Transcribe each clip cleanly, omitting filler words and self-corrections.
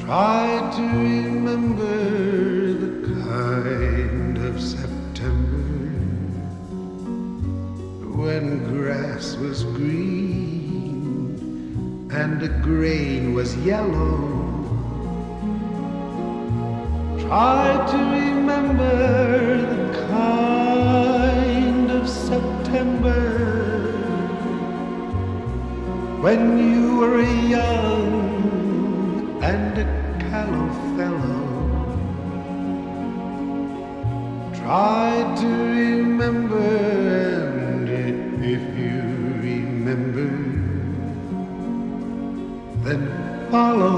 Try to remember the kind of September when grass was green and the grain was yellow. Try to remember the kind of September when you were young and a callow fellow. Try to remember, and if you remember, then follow.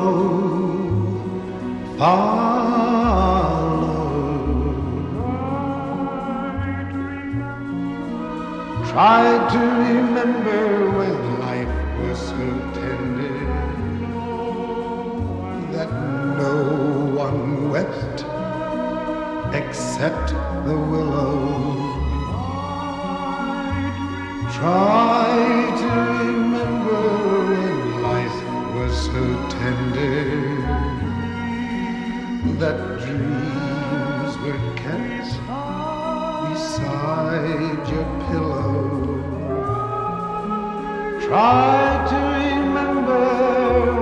Try to remember when life was so tender that no one wept except the willow. Try to remember when life was so tender that dreams were kept beside your pillow. Try to remember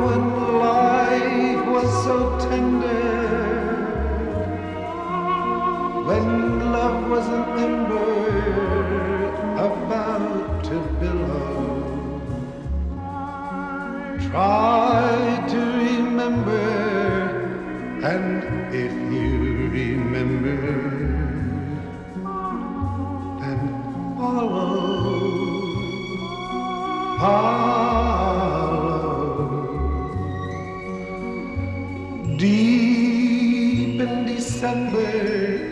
when life was so tender, when love was an ember about to billow. Try to remember, and if you remember, then follow. Deep in December,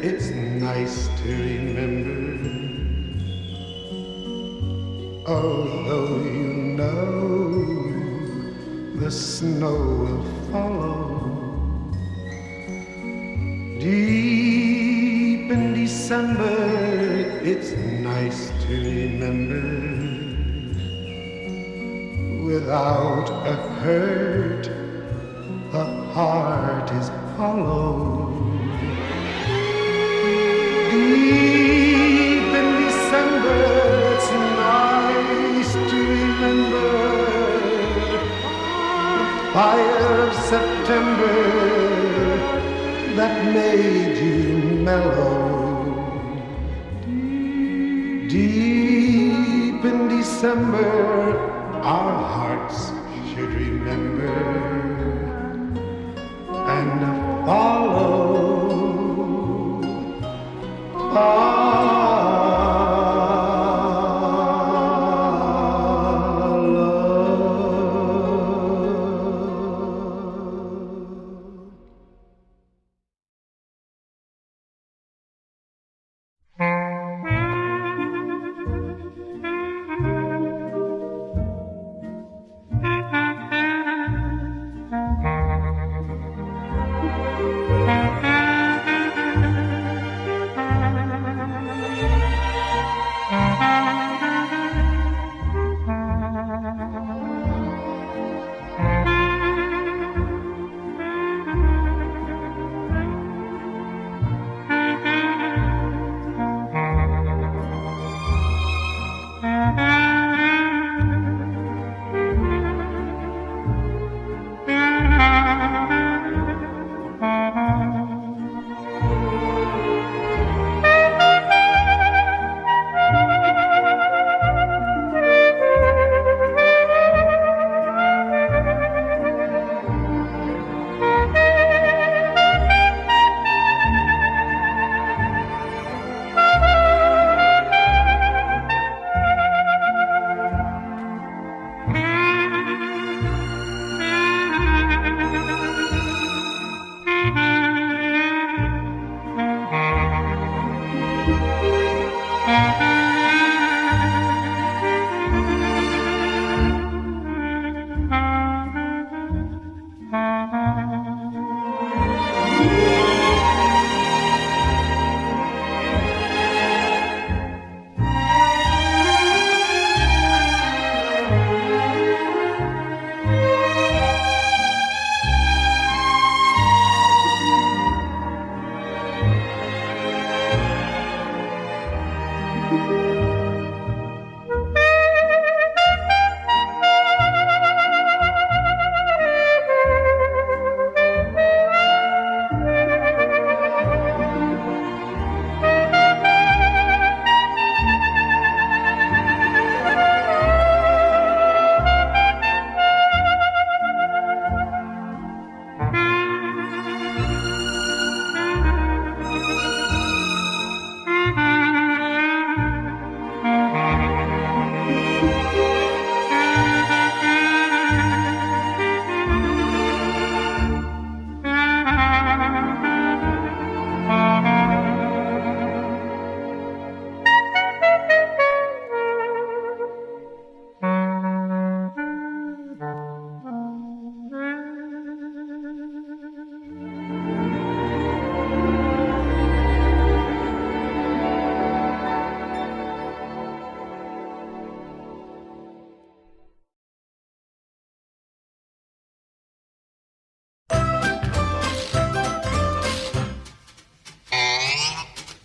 it's nice to remember, although you know the snow will follow. Deep in December, it's nice to remember, without a hurt, the heart is hollow. Deep in December, it's nice to remember the fire of September that made you mellow. Deep in December, our hearts should remember and follow.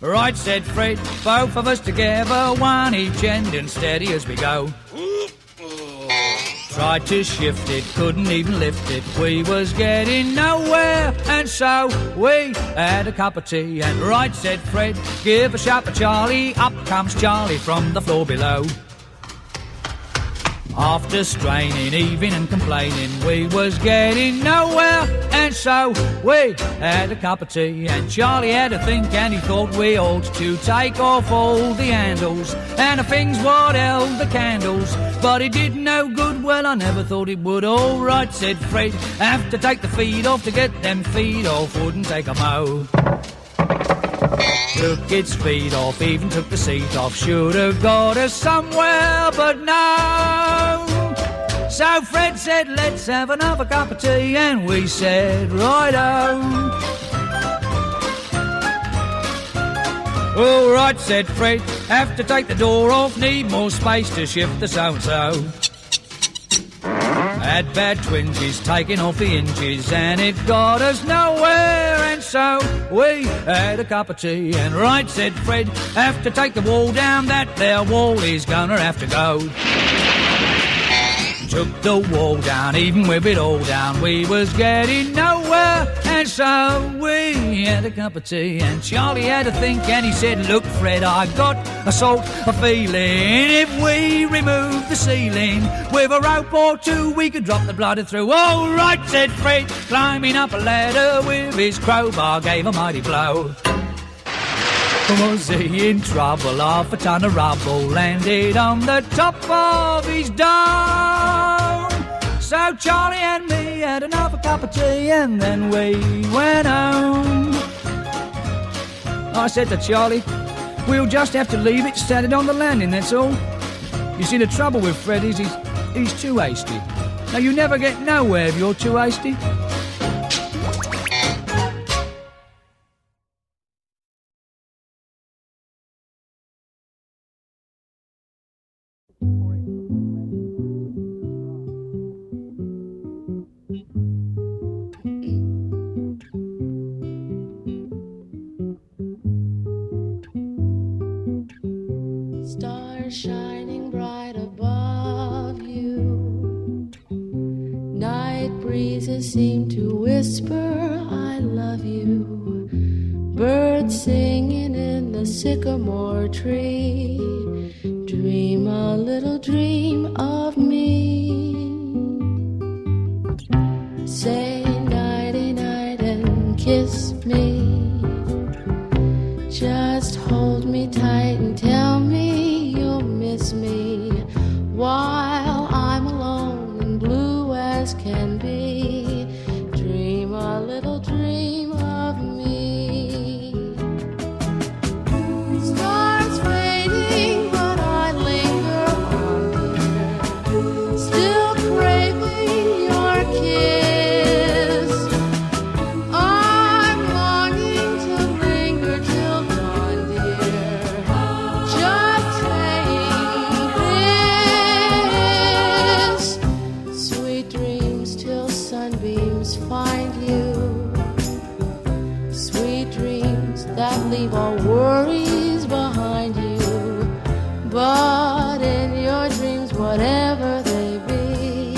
Right, said Fred, both of us together, one each end and steady as we go. Tried to shift it, couldn't even lift it. We was getting nowhere, and so we had a cup of tea. And right, said Fred, give a shout for Charlie. Up comes Charlie from the floor below. After straining, heaving and complaining, we was getting nowhere, and so we had a cup of tea. And Charlie had a think, and he thought we ought to take off all the handles and the things what held the candles. But it did no good, well, I never thought it would. All right, said Fred, have to take the feet off to get them feet off, wouldn't take a mo. Took its feet off, even took the seat off. Should have got us somewhere, but no. So Fred said, let's have another cup of tea, and we said, righto. All right, said Fred, have to take the door off, need more space to shift the so-and-so. Had bad twinges, taking off the hinges, and it got us nowhere, and so we had a cup of tea. And right, said Fred, have to take the wall down, that there wall is gonna have to go. Took the wall down, even with it all down, we was getting nowhere, and so we had a cup of tea. And Charlie had a think, and he said, look, Fred, I got a sort of feeling if we remove the ceiling with a rope or two, we could drop the bladder through. All right, said Fred, climbing up a ladder with his crowbar, gave a mighty blow. Was he in trouble? Half a ton of rubble landed on the top of his dome. So Charlie and me had another cup of tea, and then we went home. I said to Charlie, we'll just have to leave it standing on the landing, that's all. You see, the trouble with Fred is he's too hasty. Now, you never get nowhere if you're too hasty. Stars shining bright above you. Night breezes seem to whisper, I love you. Birds singing in the sycamore tree. Dream a little dream of me. Say nighty night and kiss me. Just hold me tight and tell me you'll miss me while I'm alone and blue as can be. Dream a little dream of me. Stars fading, but I linger on, dear, still craving your kiss. I'm longing to linger till dawn, dear, just saying this. Sweet dreams till sunbeams find you. Sweet dreams that leave all worries behind you. But in your dreams, whatever they be,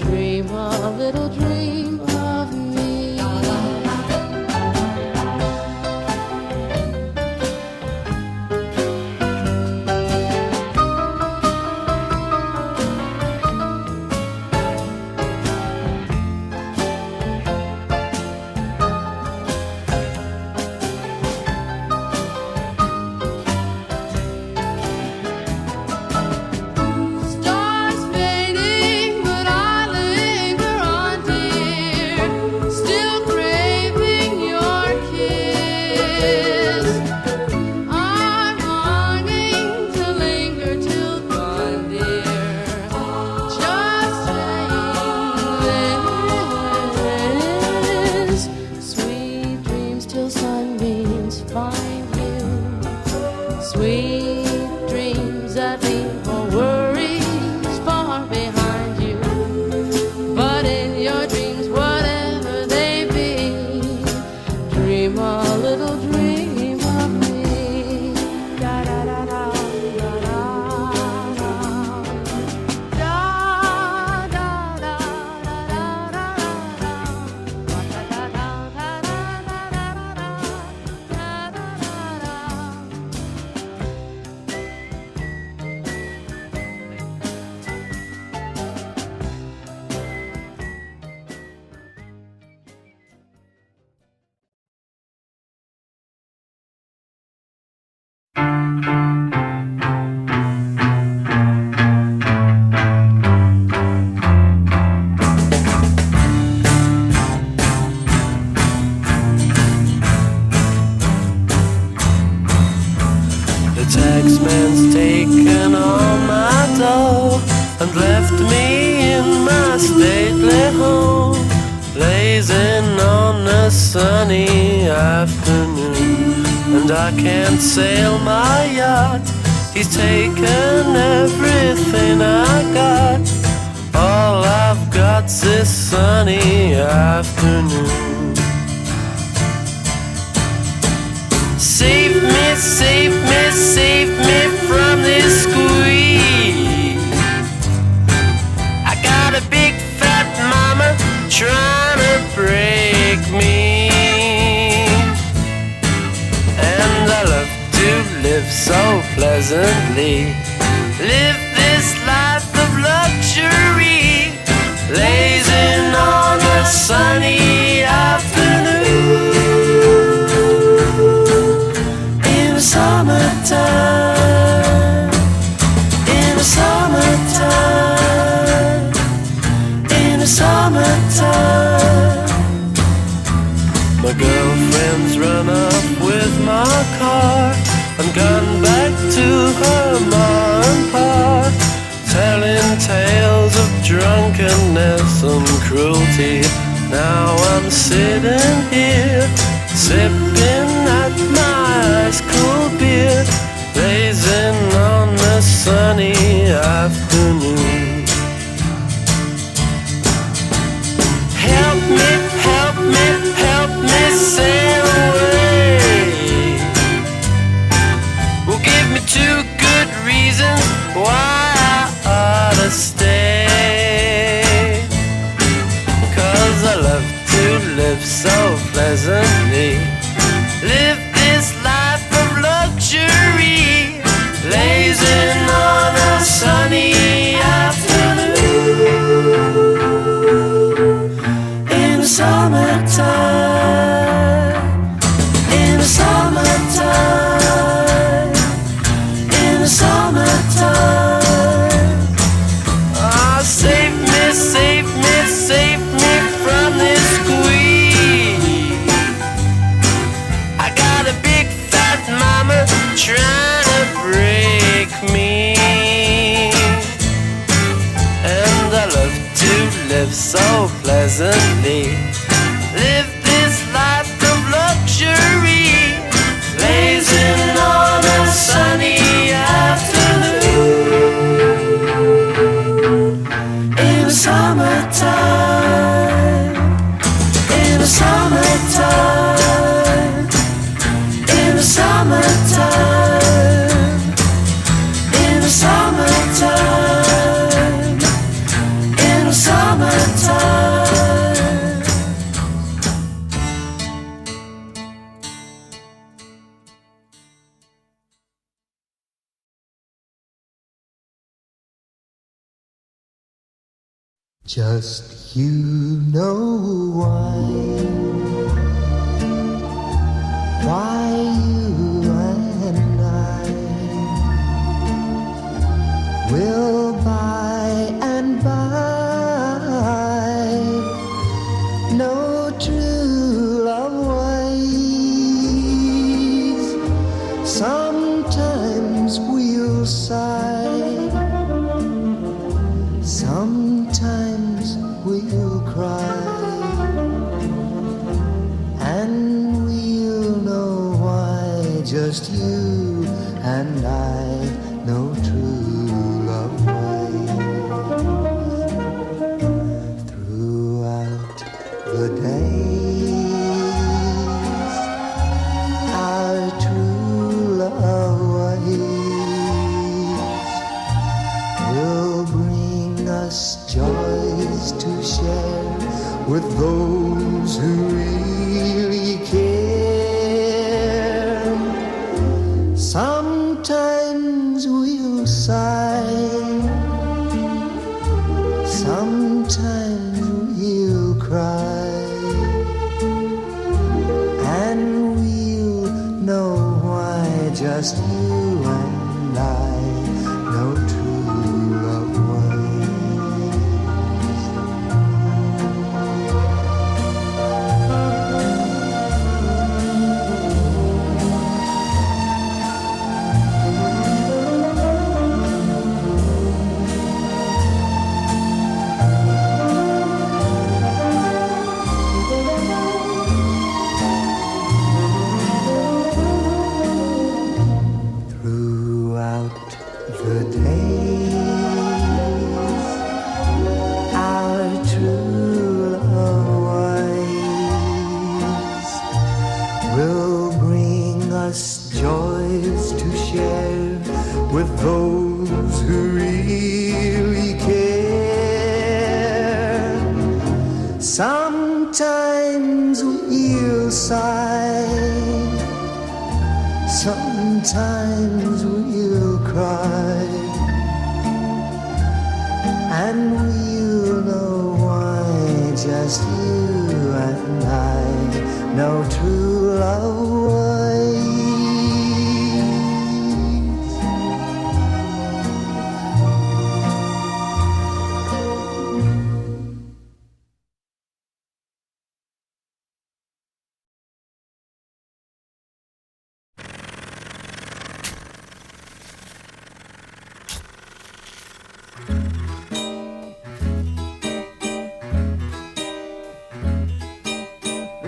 dream a little dream of me. and left me in my stately home, blazing on a sunny afternoon. And I can't sail my yacht, he's taken everything I got. All I've got's this sunny afternoon. Save me, save me, save me from this squeeze. I got a big fat mama trying to break me, and I love to live so pleasantly, live this life of luxury, blazing on a sunny afternoon. In the summertime, in the summertime, in the summertime. My girlfriend's run up with my car and gone back to her ma and pa, telling tales of drunkenness and cruelty. Now I'm sitting here, sipping at my ice cold beer, blazing on a sunny afternoon. Help me, help me, help me sail away. Well, give me 2 good reasons why I ought to stay. 'Cause I love to live so pleasantly, live this life of luxury, blazing on a sunny afternoon. In the summertime, in the summertime, in the summertime. Ah, save me, save me, save me from this squeeze. I got a big fat mama trying to break me, and I love to live so pleasantly, live this life of luxury, blazing on a sunny afternoon. In the summertime, in the summertime, in the summertime, in the summertime, in the summertime. Just you know why you and I will by and by know true love ways. Sometimes we'll sigh, sometimes we'll cry, and we'll know why. Just you and I know true love ways. Throughout the days, our true love ways will bring us joys to share with those who really care. Sometimes we'll sigh, sometimes we'll cry, and we'll know why. Just you and I know true love ways. Sometimes we'll sigh, sometimes we'll cry, and we'll know why. Just you and I know true love ways.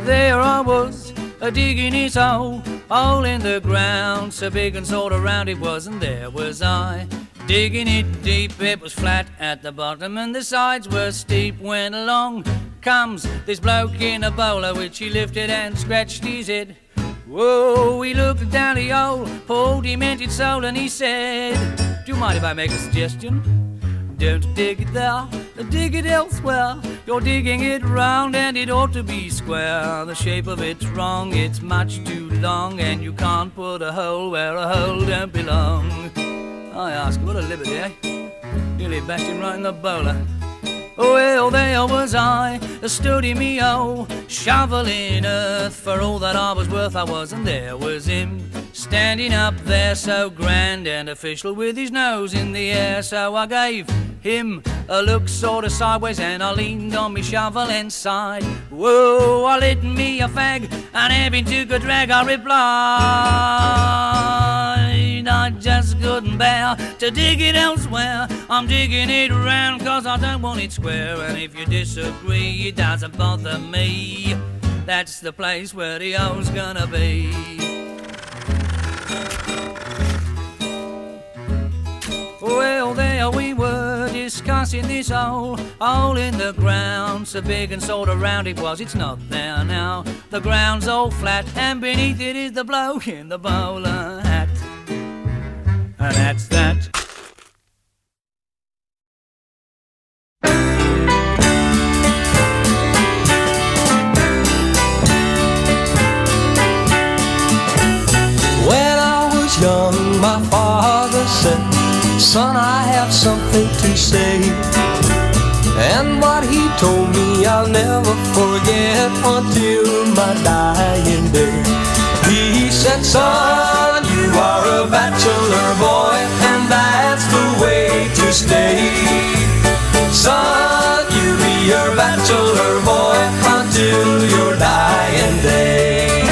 There I was, digging his hole in the ground, so big and sort of round it was, and there was I, digging it deep. It was flat at the bottom and the sides were steep. When along comes this bloke in a bowler, which he lifted and scratched his head. Whoa, he looked down the hole, poor demented soul, and he said, do you mind if I make a suggestion? Don't dig it there, dig it elsewhere. You're digging it round and it ought to be square. The shape of it's wrong, it's much too long, and you can't put a hole where a hole don't belong. I ask, what a liberty, eh? Nearly bashed him right in the bowler. Well, there was I, stood in me shoveling earth. For all that I was worth I was, and there was him, standing up there so grand and official, with his nose in the air. So I gave him a look sort of sideways, and I leaned on me shovel and sighed. Whoa, I lit me a fag, and having took a drag, I replied, I just couldn't bear to dig it elsewhere. I'm digging it round 'cause I don't want it square. And if you disagree, it doesn't bother me. That's the place where the hole's gonna be. Well, there we were discussing this hole in the ground, so big and sort of round it was. It's not there now. The ground's all flat, and beneath it is the bloke in the bowler hat. And that's that. When I was young, my father said, son, I have something to say. And what he told me I'll never forget until my dying day. He said, son, you are a bachelor boy, and that's the way to stay. Son, you be your bachelor boy until your dying day.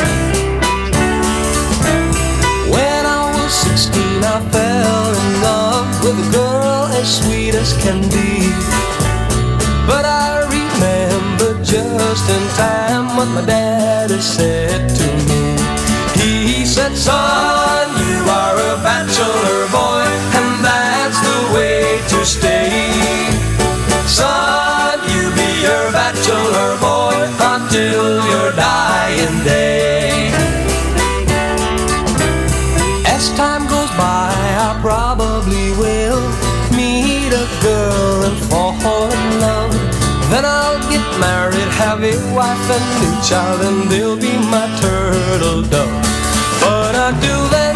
When I was 16, I fell in love with a girl as sweet as can be. But I remember just in time what my daddy said to me. He said, son, you are a bachelor boy, and that's the way to stay. Son, you be your bachelor boy until your dying day. As time goes by, I probably will meet a girl and fall in love. Then I'll get married, have a wife and a child, and they'll be my turtle dove. But until then,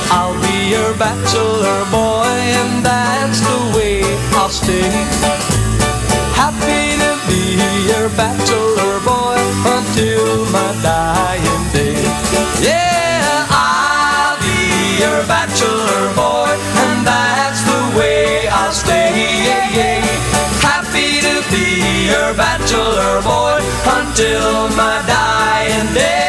I'll be your bachelor boy, and that's the way I'll stay. Happy to be your bachelor boy until my dying day. Yeah, I'll be your bachelor boy, and that's the way I'll stay. Yeah, yeah. Happy to be your bachelor boy until my dying day.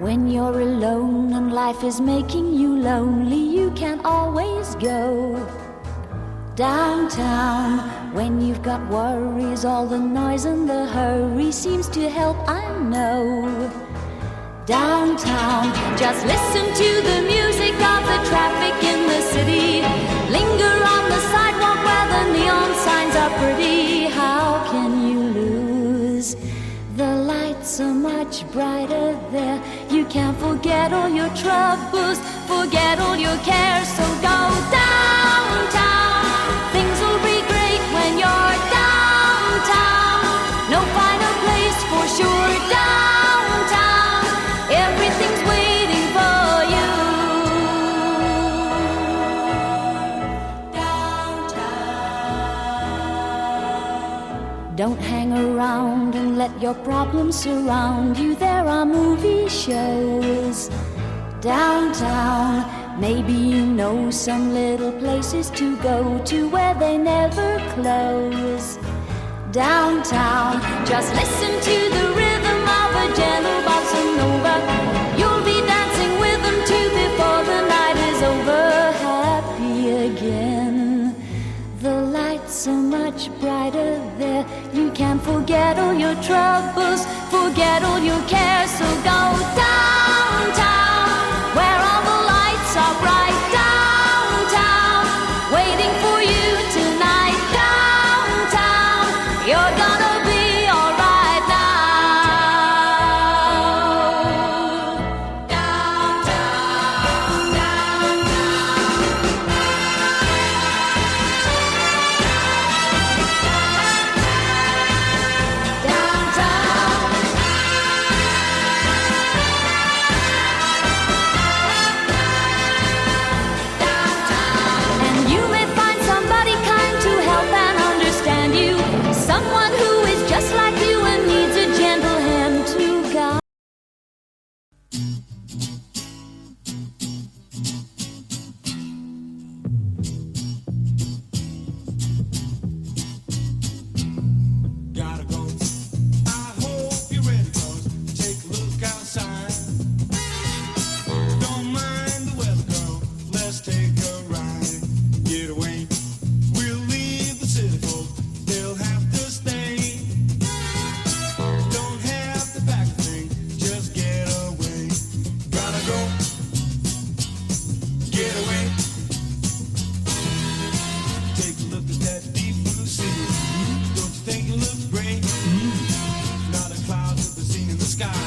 When you're alone and life is making you lonely, you can always go downtown. When you've got worries, all the noise and the hurry seems to help, I know. downtown. Just listen to the music of the traffic in the city. Linger on the sidewalk where the neon signs are pretty. How can you lose? The lights are much brighter there. You can't forget all your troubles, forget all your cares. So go downtown. Things will be great when you're downtown. No finer place for sure. Downtown, everything's waiting for you. Downtown. Don't hang around and let your problems surround you. There are movie shows downtown. Maybe you know some little places to go to where they never close. Downtown, just listen to the rhythm of a gentle bossa nova. You'll be dancing with them too before the night is over. Happy again. The lights are much brighter there. You can't forget all your troubles, forget all your cares. So go downtown, where all the lights are bright. Downtown, waiting for you tonight. Downtown, you're gonna be alright now. Downtown, and you may find somebody kind to help and understand you. Someone who is just like you and needs a gentle hand to guide. Gotta go. I hope you're ready, 'cause take a look outside. Don't mind the weather, girl. Let's take a ride. Get away. We'll leave the city folk. They'll have to stay. Don't have to back a thing. Just get away. Gotta go. Get away. Take a look at that deep blue sea. Don't you think it looks great? Not a cloud to be seen in the sky,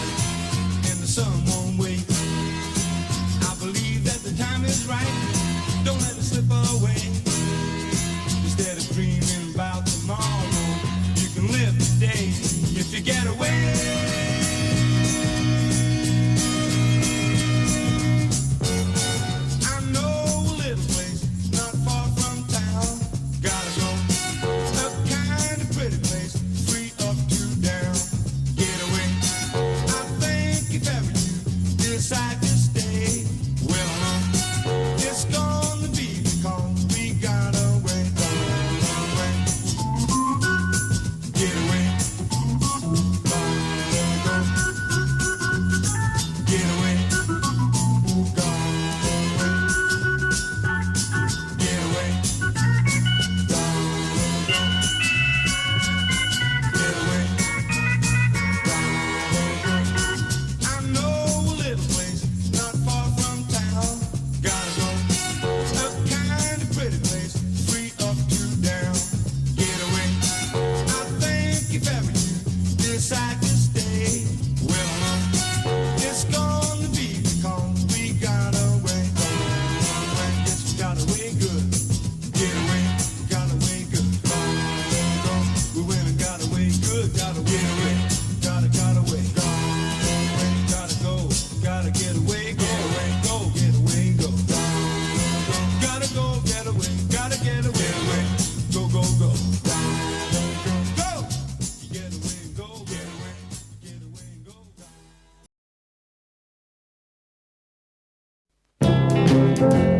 and the sun won't wait. I believe that the time is right. Don't let it slip away. Instead of dreaming about tomorrow, you can live today if you get away. I know a little place not far from town. Gotta go. A kind of pretty place, free up to down. Get away. I think if ever you decide to stay, well, it's gonna be because we got away. Get away. Get away. Get away. Get away. I know a little place not far from town. Gotta go. A kind of pretty place, free up to down. Get away. I think if ever you decide to stay, well, it's gonna be because we got away. Yes, we got away good. Get away. Got away good. We went and got away good. Got away. Get away. Got away. Gotta go. Gotta get away. Get away. Go. Get away. Go. Gotta go. Get away. Gotta get away. Go. Go. Go. Go. Get away. Go. Get away. Get away. Go.